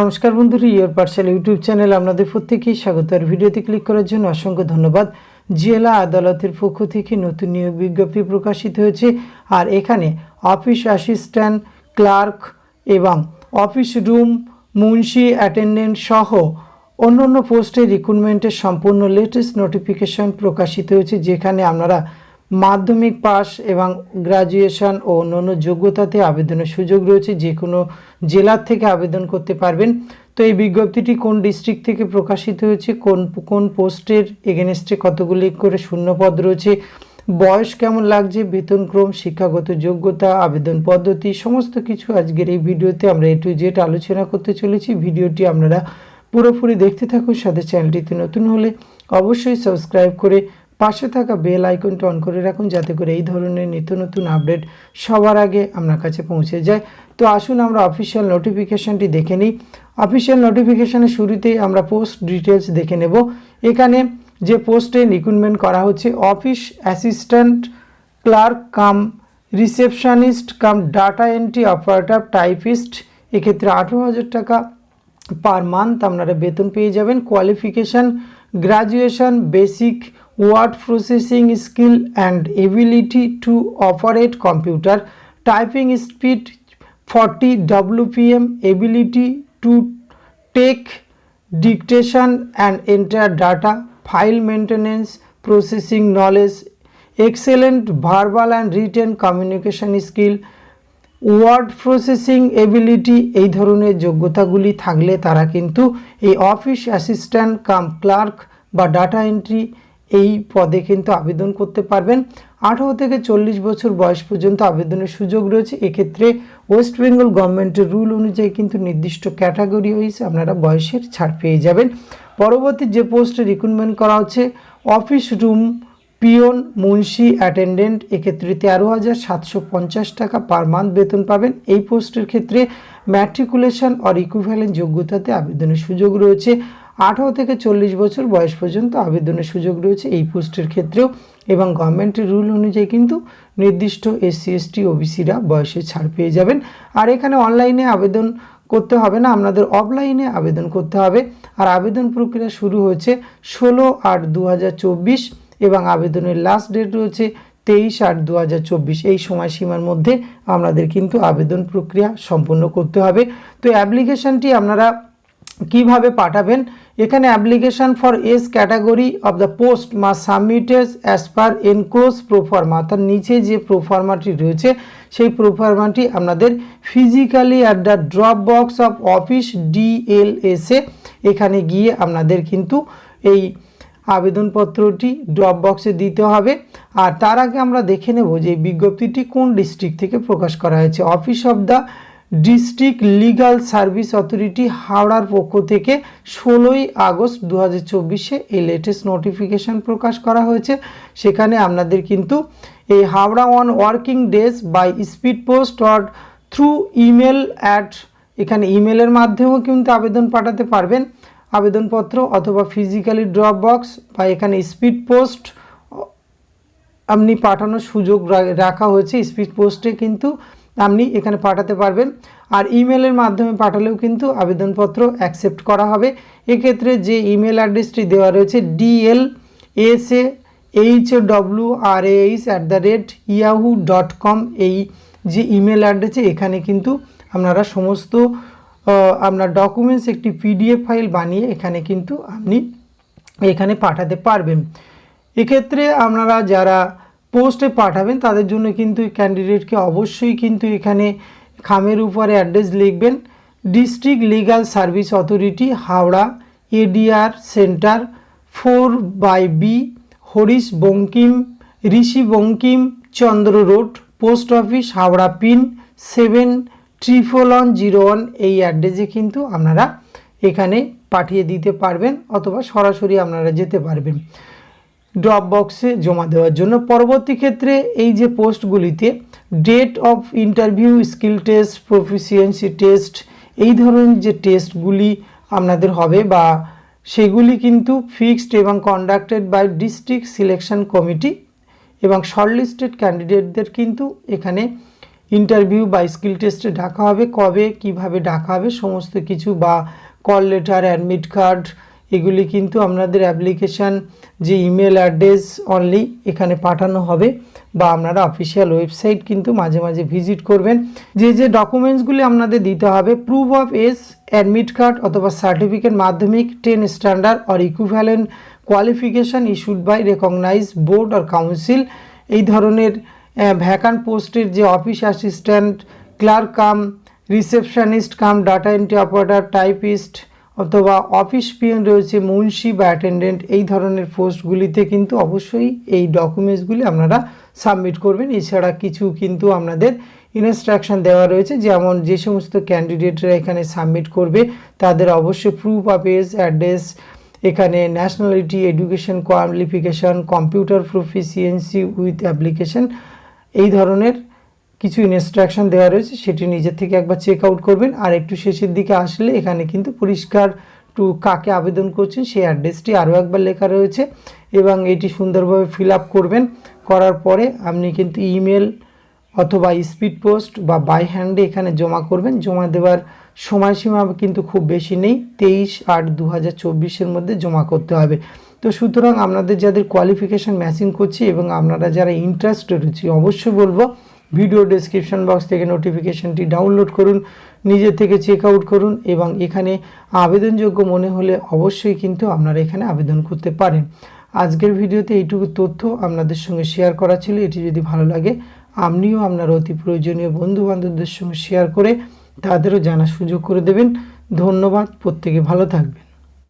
নমস্কার বন্ধুরা, your parcel YouTube channel আপনাদের প্রত্যেকেই স্বাগত। আর ভিডিওতে ক্লিক করার জন্য অসংখ্য ধন্যবাদ। জেলা আদালতের পক্ষ থেকে নতুন নিয়োগ বিজ্ঞপ্তি প্রকাশিত হয়েছে। আর এখানে অফিস অ্যাসিস্ট্যান্ট, ক্লার্ক এবং অফিস রুম মুন্সি অ্যাটেন্ডেন্ট সহ অন্যান্য পোস্টে রিক্রুটমেন্টের সম্পূর্ণ লেটেস্ট নোটিফিকেশন প্রকাশিত হয়েছে, যেখানে আপনারা মাধ্যমিক পাস এবং গ্র্যাজুয়েশন ও অন্যান্য যোগ্যতাতে আবেদনের সুযোগ রয়েছে। যে কোনো জেলার থেকে আবেদন করতে পারবেন। তো এই বিজ্ঞপ্তিটি কোন ডিস্ট্রিক্ট থেকে প্রকাশিত হয়েছে, কোন কোন পোস্টের এগেনস্টে কতগুলি করে শূন্যপদ রয়েছে, বয়স কেমন লাগছে, বেতনক্রম, শিক্ষাগত যোগ্যতা, আবেদন পদ্ধতি, সমস্ত কিছু আজকের এই ভিডিওতে আমরা A to Z আলোচনা করতে চলেছি। ভিডিওটি আপনারা পুরোপুরি দেখতে থাকুন। সাথে চ্যানেলটিতে নতুন হলে অবশ্যই সাবস্ক্রাইব করে পাশে থাকা বেল আইকনটা অন করে রাখুন, যাতে করে এই ধরনের নিত্য নতুন আপডেট সবার আগে আপনার কাছে পৌঁছে যায়। তো আসুন আমরা অফিসিয়াল নোটিফিকেশানটি দেখে নিই। অফিসিয়াল নোটিফিকেশানের শুরুতেই আমরা পোস্ট ডিটেলস দেখে নেব। এখানে যে পোস্টে রিক্রুটমেন্ট করা হচ্ছে office assistant, clerk cum receptionist cum data entry operator, typist, এক্ষেত্রে 18,000 টাকা পার মান্থ আপনারা বেতন পেয়ে যাবেন। Qualification graduation, basic word processing skill and ability to operate computer, typing speed 40 WPM, ability to take dictation and enter data, file maintenance, processing knowledge, excellent verbal and written communication skill, word processing ability, এই ধরনের যোগ্যতাগুলি থাকলে তারা কিন্তু এই office assistant cum clerk বা data entry এই পদে কিন্তু আবেদন করতে পারবেন। 18 থেকে 40 বছর বয়স পর্যন্ত আবেদনের সুযোগ রয়েছে। এক্ষেত্রে ওয়েস্ট বেঙ্গল গভর্নমেন্টের রুল অনুযায়ী কিন্তু নির্দিষ্ট ক্যাটাগরি ওয়াইজ আপনারা বয়সের ছাড় পেয়ে যাবেন। পরবর্তী যে পোস্টে রিক্রুটমেন্ট করা হচ্ছে office room peon Munshi attendant, এক্ষেত্রে 13,750 টাকা পার মান্থ বেতন পাবেন। এই পোস্টের ক্ষেত্রে ম্যাট্রিকুলেশন অর ইকুইভ্যালেন্ট যোগ্যতাতে আবেদনের সুযোগ রয়েছে। 18 থেকে 40 বছর বয়স পর্যন্ত আবেদনের সুযোগ রয়েছে এই পোস্টের ক্ষেত্রেও, এবং গভর্নমেন্টের রুল অনুযায়ী কিন্তু নির্দিষ্ট SC ST OBCরা বয়সে ছাড় পেয়ে যাবেন। আর এখানে অনলাইনে আবেদন করতে হবে না, আপনাদের অফলাইনে আবেদন করতে হবে। আর আবেদন প্রক্রিয়া শুরু হয়েছে 16/8/2024 এবং আবেদনের লাস্ট ডেট রয়েছে 23/8/2024। এই সময়সীমার মধ্যে আপনাদের কিন্তু আবেদন প্রক্রিয়া সম্পন্ন করতে হবে। তো অ্যাপ্লিকেশনটি আপনারা কিভাবে পাঠাবেন, এখানে application for S category of the post must submitted as per enclose proforma, তার নিচে যে প্রোফার্মাটি রয়েছে সেই প্রোফার্মাটি আপনাদের physically at the drop box of office DLSA এখানে গিয়ে আপনাদের কিন্তু এই আবেদনপত্রটি ড্রপ বক্সে দিতে হবে। আর তার আগে আমরা দেখে নেব যে বিজ্ঞপ্তিটি কোন ডিস্ট্রিক্ট থেকে প্রকাশ করা হয়েছে। Office of the district legal service authority হাওড়ার পক্ষ থেকে 16ই আগস্ট 2024 এই লেটেস্ট নোটিফিকেশান প্রকাশ করা হয়েছে। সেখানে আপনাদের কিন্তু এই Howrah on working days by speed post or through email at, এখানে ইমেলের মাধ্যমেও কিন্তু আবেদন পাঠাতে পারবেন আবেদনপত্র, অথবা ফিজিক্যালি ড্রপ বক্স বা এখানে স্পিড পোস্ট আপনি পাঠানোর সুযোগ রাখা হয়েছে। স্পিড পোস্টে কিন্তু আপনি এখানে পাঠাতে পারবেন। আর ইমেলের মাধ্যমে পাঠালেও কিন্তু আবেদনপত্র অ্যাকসেপ্ট করা হবে। এক্ষেত্রে যে ইমেল অ্যাড্রেসটি দেওয়া রয়েছে DLSAHWRAH@yahoo.com, এই যে ইমেল অ্যাড্রেসে এখানে কিন্তু আপনারা সমস্ত আপনার ডকুমেন্টস একটি PDF ফাইল বানিয়ে এখানে কিন্তু আপনি এখানে পাঠাতে পারবেন। এক্ষেত্রে আপনারা যারা পোস্টে পাঠাবেন তাদের জন্য কিন্তু ক্যান্ডিডেটকে অবশ্যই কিন্তু এখানে খামের উপরে অ্যাড্রেস লিখবেন, district legal service authority Howrah, ADR centre 4/B, Harish Bankim Rishi Bankim Chandra road, post office Howrah, pin 71101, এই অ্যাড্রেসে কিন্তু আপনারা এখানে পাঠিয়ে দিতে পারবেন, অথবা সরাসরি আপনারা যেতে পারবেন ড্রপ বক্সে জমা দেওয়ার জন্য। পরবর্তী ক্ষেত্রে এই যে পোস্টগুলিতে date of interview, skill test, proficiency test, এই ধরনের যে টেস্টগুলি আপনাদের হবে বা সেগুলি কিন্তু ফিক্সড এবং conducted by district selection committee, এবং শর্টলিস্টেড ক্যান্ডিডেটদের কিন্তু এখানে ইন্টারভিউ বা স্কিল টেস্টে ডাকা হবে, কবে কিভাবে ডাকা হবে সমস্ত কিছু, বা কল লেটার, অ্যাডমিট কার্ড, এগুলি কিন্তু আপনাদের অ্যাপ্লিকেশান যে ইমেল অ্যাড্রেস অনলি এখানে পাঠানো হবে, বা আপনারা অফিসিয়াল ওয়েবসাইট কিন্তু মাঝে মাঝে ভিজিট করবেন। যে ডকুমেন্টসগুলি আপনাদের দিতে হবে, proof of age, admit card অথবা সার্টিফিকেট মাধ্যমিক 10 standard or equivalent qualification issued by recognise board or council. এই ধরনের ভ্যাকান্ট পোস্টের যে office assistant, clerk cum receptionist cum data entry operator, typist অথবা অফিস পিয়ন রয়েছে, মুন্সি বা অ্যাটেন্ডেন্ট, এই ধরনের পোস্টগুলিতে কিন্তু অবশ্যই এই ডকুমেন্টসগুলি আপনারা সাবমিট করবেন। এছাড়া কিছু কিন্তু আপনাদের ইনস্ট্রাকশন দেওয়া রয়েছে, যেমন যে সমস্ত ক্যান্ডিডেটরা এখানে সাবমিট করবে তাদের অবশ্যই প্রুফ অফ এজ, অ্যাড্রেস, এখানে nationality, education qualification, computer proficiency with application, এই ধরনের কিছু ইনস্ট্রাকশন দেওয়া রয়েছে, সেটি নিজের থেকে একবার চেক আউট করবেন। আর একটু শেষের দিকে আসলে এখানে কিন্তু পরিষ্কার টু কাকে আবেদন করছেন সেই অ্যাড্রেসটি আরও একবার লেখা রয়েছে, এবং এটি সুন্দরভাবে ফিল আপ করবেন। করার পরে আপনি কিন্তু ইমেল অথবা স্পিড পোস্ট বা বাই হ্যান্ডে এখানে জমা করবেন। জমা দেওয়ার সময়সীমা কিন্তু খুব বেশি নেই, 23/8/2024 মধ্যে জমা করতে হবে। তো সুতরাং আপনাদের যাদের কোয়ালিফিকেশান ম্যাচিং করছে এবং আপনারা যারা ইন্টারেস্টেড রয়েছে, অবশ্যই বলবো ভিডিও ডেসক্রিপশন বক্স থেকে নোটিফিকেশানটি ডাউনলোড করুন, নিজে থেকে চেক আউট করুন, এবং এখানে আবেদনযোগ্য মনে হলে অবশ্যই কিন্তু আপনারা এখানে আবেদন করতে পারেন। আজকের ভিডিওতে এইটুকু তথ্য আপনাদের সঙ্গে শেয়ার করা ছিল। এটি যদি ভালো লাগে আপনিও আপনার অতি প্রয়োজনীয় বন্ধুবান্ধবদের সঙ্গে শেয়ার করে তাদেরও জানার সুযোগ করে দেবেন। ধন্যবাদ, প্রত্যেকে ভালো থাকবেন।